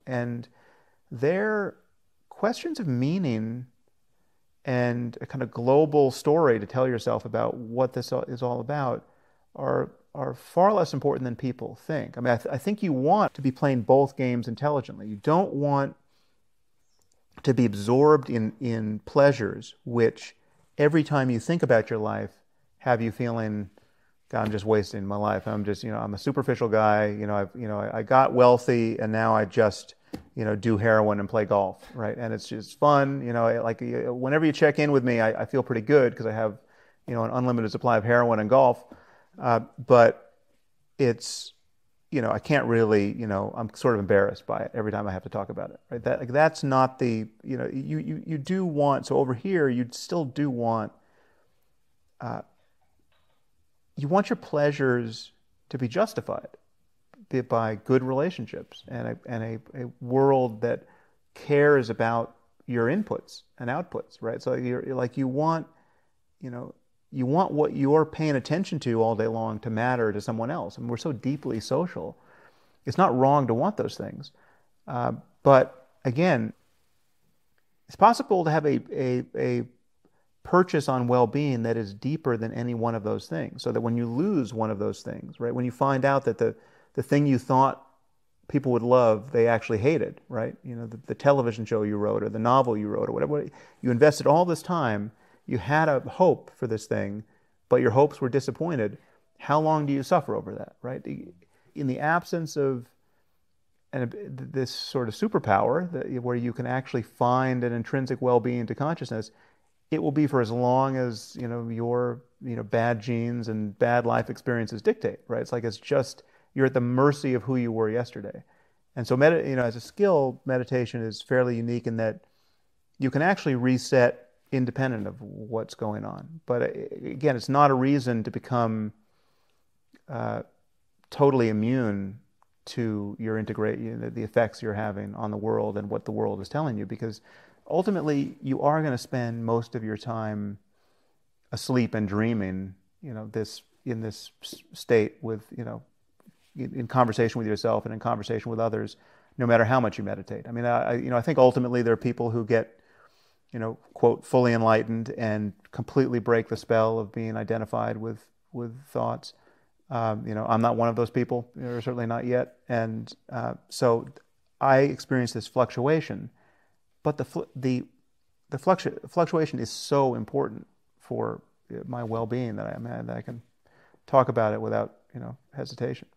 And they're questions of meaning and a kind of global story to tell yourself about what this is all about are far less important than people think. I mean, I think you want to be playing both games intelligently. You don't want to be absorbed in pleasures which every time you think about your life have you feeling, God, I'm just wasting my life. I'm just, I'm a superficial guy. I got wealthy and now I just, do heroin and play golf, right? And it's just fun. Like whenever you check in with me, I feel pretty good because I have, an unlimited supply of heroin and golf. But it's, I can't really, I'm sort of embarrassed by it every time I have to talk about it, right? That's not the, you do want, so over here, you still do want, you want your pleasures to be justified by good relationships and a world that cares about your inputs and outputs, right? So you're like you want what you're paying attention to all day long to matter to someone else. And we're so deeply social. It's not wrong to want those things. But again, it's possible to have a purchase on well-being that is deeper than any one of those things. So that when you lose one of those things, right, when you find out that the thing you thought people would love, they actually hated, right? The television show you wrote or the novel you wrote or whatever, you invested all this time, you had a hope for this thing, but your hopes were disappointed. How long do you suffer over that, right? In the absence of this sort of superpower where you can actually find an intrinsic well-being to consciousness, it will be for as long as your bad genes and bad life experiences dictate, right? It's like it's just you're at the mercy of who you were yesterday. And so as a skill, meditation is fairly unique in that you can actually reset independent of what's going on. But again, it's not a reason to become totally immune to your the effects you're having on the world and what the world is telling you, because ultimately you are going to spend most of your time asleep and dreaming, in this state with, in conversation with yourself and in conversation with others, no matter how much you meditate. I mean, I think ultimately there are people who get, quote, fully enlightened and completely break the spell of being identified with thoughts. I'm not one of those people, or certainly not yet. And so I experience this fluctuation, but the fluctuation is so important for my well-being that I can talk about it without hesitation.